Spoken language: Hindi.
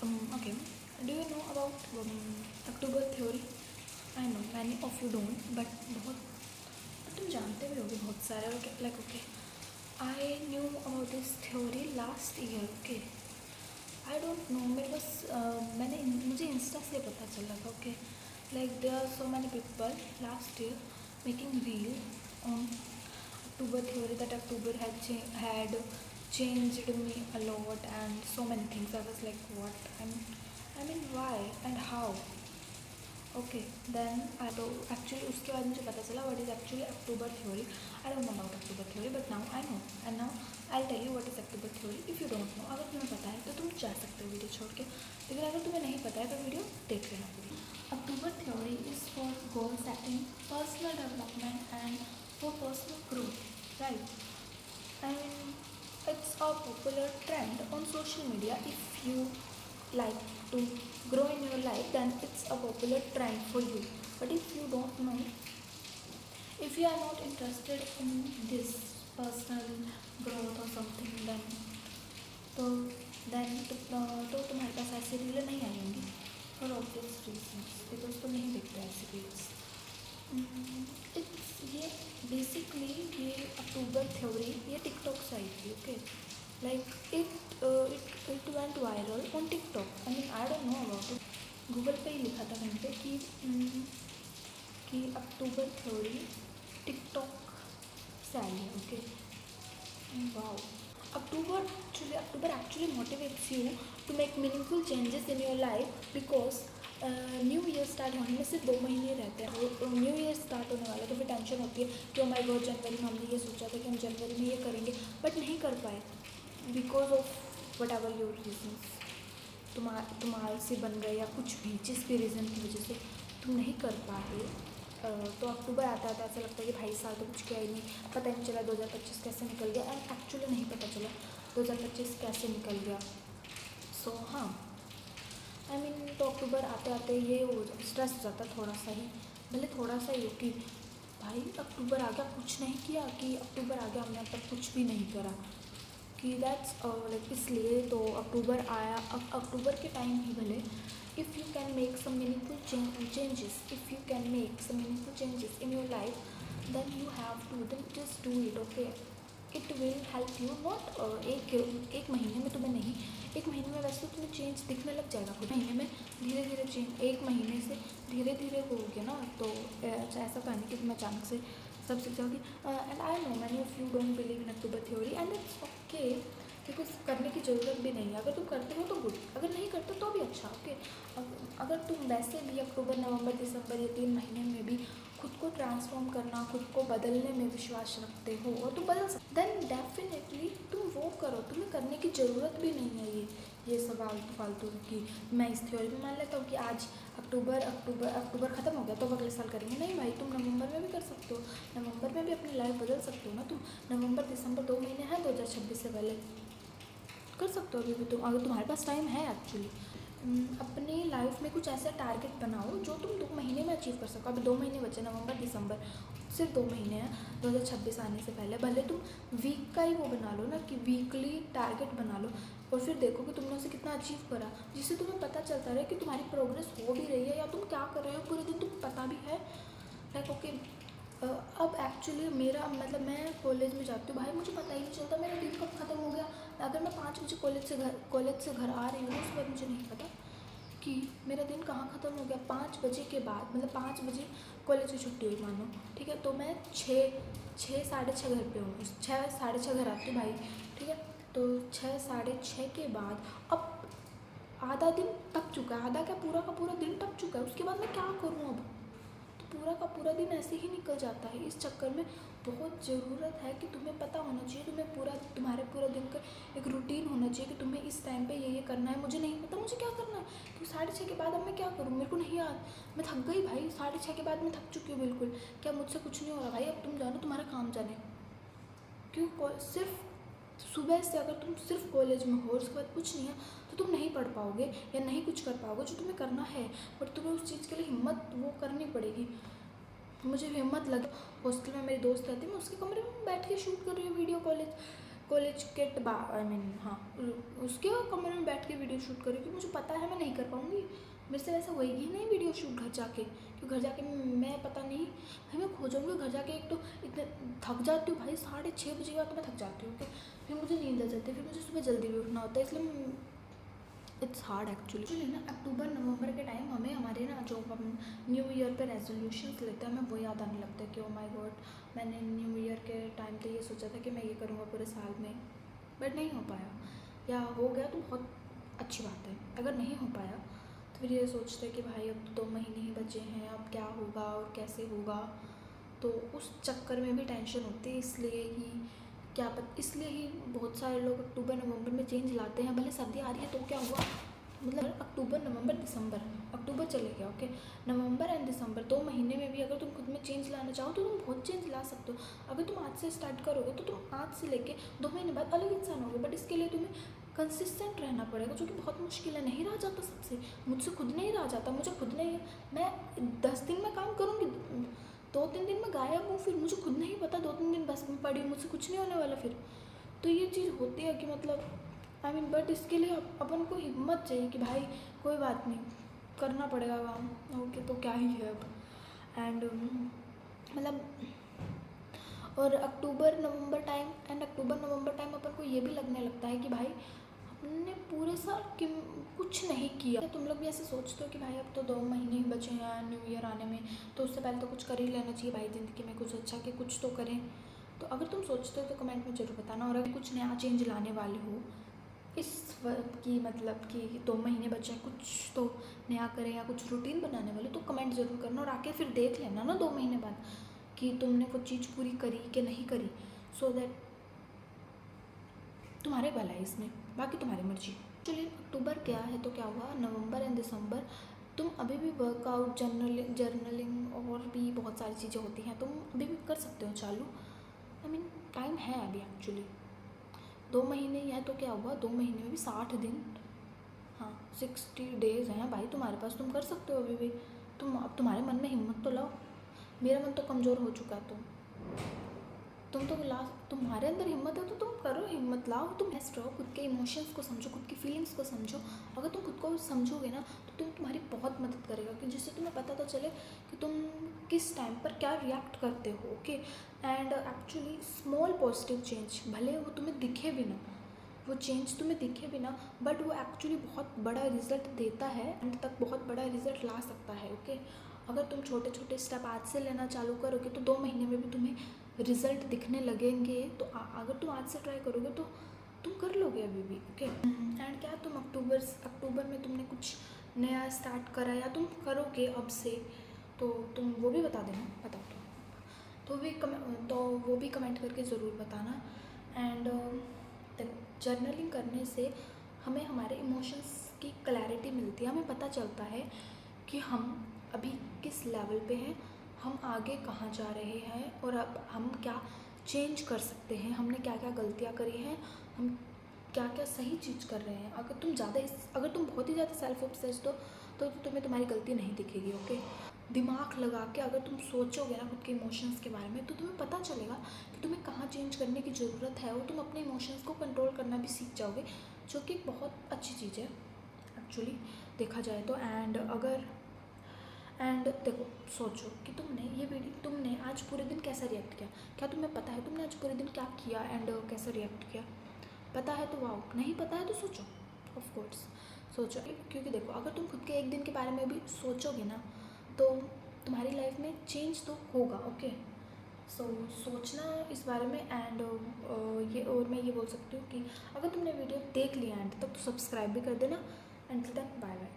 Okay, do you know about October theory? I know many of you don't, but तुम जानते भी होगे बहुत सारे. Okay, like okay, I knew about this theory last year. Okay, I don't know. मुझे इंस्टा से पता चला था. Okay, like there are so many people last year making reel on October theory that October had changed me a lot and so many things. I was like, what? I mean, why and how? Okay, then I तो actually उसके बाद मुझे पता चला what is actually October theory. I don't know about October theory, but now I know, and now I'll tell you what is October theory. If you don't know, अगर तुम्हें पता है तो तुम जा सकते हो वीडियो छोड़ के, लेकिन अगर तुम्हें नहीं पता है तो वीडियो देख लेना पूरी. October theory is for goal setting, personal development, and for personal growth, right? I mean, it's a popular trend on social media. If you like to grow in your life, then it's a popular trend for you. But if you don't know, if you are not interested in this personal growth or something, तो तुम्हारे पास ऐसी रीलें नहीं आएंगी फॉर ऑब्वियस रीजन्स, बिकॉज तुम नहीं देखते ऐसी रील्स. ये बेसिकली ये अक्टूबर थ्योरी ये टिकटॉक से आई थी. Okay, like it went viral on TikTok. I mean I don't know about it. Google पे ही लिखा था कहीं पे कि अक्टूबर थ्योरी टिकटॉक से आई है. Okay, wow. October actually motivates you to make meaningful changes in your life because new year start होने में सिर्फ 2 महीने रहते हैं. वो न्यू ईयर स्टार्ट होने वाला तो फिर टेंशन होती है कि हमारे गॉड जनवरी में हमने ये सोचा था कि हम जनवरी में ये करेंगे बट नहीं कर पाए because of whatever your reasons. तुम आलसी बन गए या कुछ भी जिस भी रीज़न की वजह से तुम नहीं कर पाए. तो अक्टूबर आता है तो ऐसा लगता है कि भाई साल तो कुछ किया ही नहीं, पता ही नहीं चला 2025 कैसे निकल गया. एंड एक्चुअली नहीं पता चला 2025 कैसे निकल गया. सो हाँ, आई मीन तो अक्टूबर आते आते ये हो स्ट्रेस हो जाता थोड़ा सा ही, भले थोड़ा सा ही हो कि भाई अक्टूबर आ गया कुछ नहीं किया, कि अक्टूबर आ गया हमने अब तक कुछ भी नहीं करा, कि दैट्स लाइक इसलिए तो अक्टूबर आया. अक्टूबर के टाइम ही भले if you can make some meaningful changes, if you can make some meaningful changes in your life, then you have to, then just do it. Okay, it will help you not एक महीने में तुम्हें नहीं, एक महीने में वैसे तो तुम्हें चेंज दिखने लग जाएगा. खुद महीने में धीरे धीरे चेंज, एक महीने से धीरे धीरे होगे ना. तो ऐसा तो नहीं कि तुम अचानक से सब सीख जाओगी. And I know many of you don't believe in October theory and it's okay, because करने की ज़रूरत भी नहीं है. अगर तुम करते हो तो गुड, अगर नहीं करते तो भी अच्छा. ओके, अगर तुम वैसे भी अक्टूबर नवंबर दिसंबर ये 3 महीने में भी खुद को ट्रांसफॉर्म करना, खुद को बदलने में विश्वास रखते हो और तुम बदल सकते, देन डेफिनेटली तुम वो करो. तुम्हें करने की ज़रूरत भी नहीं है ये सब फालतू की. मैं इस थ्योरी में मान लेता हूँ कि आज अक्टूबर ख़त्म हो गया तो अगले साल करेंगे. नहीं भाई, तुम नवंबर में भी कर सकते हो, नवंबर में भी अपनी लाइफ बदल सकते हो ना. तुम नवंबर दिसंबर 2 महीने हैं 2026 से पहले कर सकते हो अभी भी तुम, अगर तुम्हारे पास टाइम है. एक्चुअली अपनी लाइफ में कुछ ऐसा टारगेट बनाओ जो तुम 2 महीने में अचीव कर सको. अभी 2 महीने बचे, नवंबर दिसंबर, सिर्फ 2 महीने हैं 2026 आने से पहले. भले तुम वीक का ही वो बना लो ना, कि वीकली टारगेट बना लो और फिर देखो कि तुमने उसे कितना अचीव करा, जिससे तुम्हें पता चलता रहे कि तुम्हारी प्रोग्रेस हो भी रही है या तुम क्या कर रहे हो पूरे दिन तुम्हें पता भी है. लाइक ओके, अब एक्चुअली मेरा मतलब मैं कॉलेज में जाती हूँ भाई, मुझे पता ही नहीं चलता मेरा दिन कब ख़त्म हो गया. अगर मैं 5 बजे कॉलेज से घर आ रही हूँ उसके बाद मुझे नहीं पता कि मेरा दिन कहाँ ख़त्म हो गया. 5 बजे के बाद मतलब 5 बजे कॉलेज की छुट्टी हुई मानो, ठीक है, तो मैं 6 साढ़े 6 घर पे हूँ, 6 साढ़े 6 घर आती हूँ भाई, ठीक है. तो 6 साढ़े 6 के बाद अब आधा दिन टप चुका है, आधा क्या पूरा का पूरा दिन टप चुका है. उसके बाद मैं क्या करूँ अब, पूरा का पूरा दिन ऐसे ही निकल जाता है. इस चक्कर में बहुत ज़रूरत है कि तुम्हें पता होना चाहिए, तुम्हारे पूरा दिन का एक रूटीन होना चाहिए कि तुम्हें इस टाइम पे ये करना है. मुझे नहीं पता मुझे क्या करना है, क्योंकि 6:30 के बाद अब मैं क्या करूँ, मेरे को नहीं याद. मैं थक गई भाई, 6:30 के बाद मैं थक चुकी हूँ बिल्कुल. क्या मुझसे कुछ नहीं हो रहा भाई, अब तुम जानो तुम्हारा काम जाने. क्यों सिर्फ सुबह से अगर तुम सिर्फ कॉलेज में हो उसके बाद कुछ नहीं है तो तुम नहीं पढ़ पाओगे या नहीं कुछ कर पाओगे जो तुम्हें करना है. बट तुम्हें उस चीज़ के लिए हिम्मत वो करनी पड़ेगी. मुझे हिम्मत लगे. हॉस्टल में मेरी दोस्त रहती है, मैं उसके कमरे में बैठ के शूट कर रही हूँ वीडियो कॉलेज के हाँ उसके कमरे में बैठ के वीडियो शूट करूँ, क्योंकि मुझे पता है मैं नहीं कर पाऊँगी, मेरे से वैसा होएगी ही नहीं वीडियो शूट घर जाके, क्योंकि घर जाके मैं पता नहीं भाई मैं खो जाऊँगी घर जाके। एक तो इतने थक जाती हूँ भाई, 6:30 बजे बाद तो मैं थक जाती हूँ, फिर मुझे नींद आ जाती है, फिर मुझे सुबह जल्दी भी उठना होता है, इसलिए इट्स हार्ड एक्चुअली ना। अक्टूबर नवंबर के टाइम हमें हमारे ना जो हम न्यू ईयर पे रेजोल्यूशंस लेते हैं, हमें वो याद आने लगता है कि ओ माय गॉड मैंने न्यू ईयर के टाइम पे ये सोचा था कि मैं ये करूँगा पूरे साल में, बट नहीं हो पाया, या हो गया तो बहुत अच्छी बात है। अगर नहीं हो पाया तो फिर ये सोचते हैं कि भाई अब तो 2 महीने ही बचे हैं, अब क्या होगा और कैसे होगा, तो उस चक्कर में भी टेंशन होती है। इसलिए ही बहुत सारे लोग अक्टूबर नवंबर में चेंज लाते हैं। भले सर्दी आ रही है तो क्या हुआ, मतलब अक्टूबर नवंबर दिसंबर, अक्टूबर चले गया ओके, नवंबर एंड दिसंबर 2 महीने में भी अगर तुम खुद में चेंज लाना चाहो तो तुम बहुत चेंज ला सकते हो। अगर तुम आज से स्टार्ट करोगे तो तुम आज से लेके 2 महीने बाद अलग इंसान होगे, बट इसके लिए तुम्हें कंसिस्टेंट रहना पड़ेगा, जो कि बहुत मुश्किल है। नहीं रहा जाता सबसे, मुझसे खुद नहीं रहा जाता, मुझे खुद नहीं, मैं 10 दिन में काम करूँगी, 2-3 दिन में गायब हूँ, फिर मुझे खुद नहीं पता 2-3 दिन बस में पड़ी हूँ, मुझसे कुछ नहीं होने वाला फिर। तो ये चीज़ होती है कि मतलब बट इसके लिए अपन को हिम्मत चाहिए कि भाई कोई बात नहीं, करना पड़ेगा काम, ओके तो क्या ही है अब। एंड मतलब और अक्टूबर नवंबर टाइम अपन को ये भी लगने लगता है कि भाई हमने पूरे साल कुछ नहीं किया। तुम लोग भी ऐसे सोचते हो कि भाई अब तो 2 महीने ही बचे हैं न्यू ईयर आने में, तो उससे पहले तो कुछ कर ही लेना चाहिए भाई, ज़िंदगी में कुछ अच्छा कि कुछ तो करें। तो अगर तुम सोचते हो तो कमेंट में ज़रूर बताना, और अगर कुछ नया चेंज लाने वाले हो इस वक्त की, मतलब कि 2 महीने बचे हैं, कुछ तो नया करें या कुछ रूटीन बनाने वाले, तो कमेंट ज़रूर करना, और आके फिर देख लेना ना 2 महीने बाद कि तुमने वो चीज़ पूरी करी कि नहीं करी, सो दैट तुम्हारे भला है इसमें, बाकी तुम्हारी मर्जी। चलिए अक्टूबर क्या है तो क्या हुआ, नवंबर एंड दिसंबर तुम अभी भी वर्कआउट, जर्नलिंग और भी बहुत सारी चीज़ें होती हैं, तुम अभी भी कर सकते हो चालू। टाइम है अभी एक्चुअली, 2 महीने ही है तो क्या हुआ, 2 महीने में भी 60 दिन, हाँ 60 डेज़ हैं भाई तुम्हारे पास, तुम कर सकते हो अभी भी। अब तुम्हारे मन में हिम्मत तो लाओ, मेरा मन तो कमज़ोर हो चुका है, तुम तो तुम्हारे अंदर हिम्मत है तो तुम करो, हिम्मत लाओ, तुम बेस्ट रहो, खुद के इमोशंस को समझो, खुद की फीलिंग्स को समझो। अगर तुम खुद को समझोगे ना तो तुम्हारी बहुत मदद करेगा, कि जिससे तुम्हें पता तो चले कि तुम किस टाइम पर क्या रिएक्ट करते हो, okay. And actually small positive change, भले वो तुम्हें दिखे भी ना, वो चेंज तुम्हें दिखे भी ना, बट वो एक्चुअली बहुत बड़ा रिजल्ट देता है, एंड तक बहुत बड़ा रिजल्ट ला सकता है, ओके। अगर तुम छोटे छोटे स्टेप आज से लेना चालू करोगे तो 2 महीने में भी तुम्हें रिजल्ट दिखने लगेंगे। तो अगर तुम आज से ट्राई करोगे तो तुम कर लोगे अभी भी, ओके। एंड क्या तुम अक्टूबर में तुमने कुछ नया स्टार्ट करा या तुम करोगे अब से, तो तुम वो भी बता देना, बताओ तो वो भी कमेंट करके ज़रूर बताना। एंड जर्नलिंग करने से हमें हमारे इमोशंस की क्लैरिटी मिलती है, हमें पता चलता है कि हम अभी किस लेवल पे हैं, हम आगे कहाँ जा रहे हैं, और अब हम क्या चेंज कर सकते हैं, हमने क्या क्या गलतियाँ करी हैं, हम क्या क्या सही चीज़ कर रहे हैं। अगर तुम बहुत ही ज़्यादा सेल्फ ऑब्सेस्ड हो तो तुम्हें तुम्हारी गलती नहीं दिखेगी, ओके। दिमाग लगा के अगर तुम सोचोगे ना खुद के इमोशंस के बारे में, तो तुम्हें पता चलेगा कि तुम्हें कहाँ चेंज करने की ज़रूरत है, और तुम अपने इमोशंस को कंट्रोल करना भी सीख जाओगे, जो कि बहुत अच्छी चीज़ है एक्चुअली देखा जाए तो। एंड देखो, सोचो कि तुमने आज पूरे दिन कैसा रिएक्ट किया, क्या तुम्हें पता है तुमने आज पूरे दिन क्या किया एंड कैसे रिएक्ट किया? पता है तो वाओ, नहीं पता है तो सोचो, ऑफ कोर्स सोचो, क्योंकि देखो अगर तुम खुद के एक दिन के बारे में भी सोचोगे ना तो तुम्हारी लाइफ में चेंज तो होगा, ओके। सो सोचना इस बारे में। एंड मैं ये बोल सकती हूँ कि अगर तुमने वीडियो देख लिया एंड तक तो सब्सक्राइब भी कर देना। And then bye bye.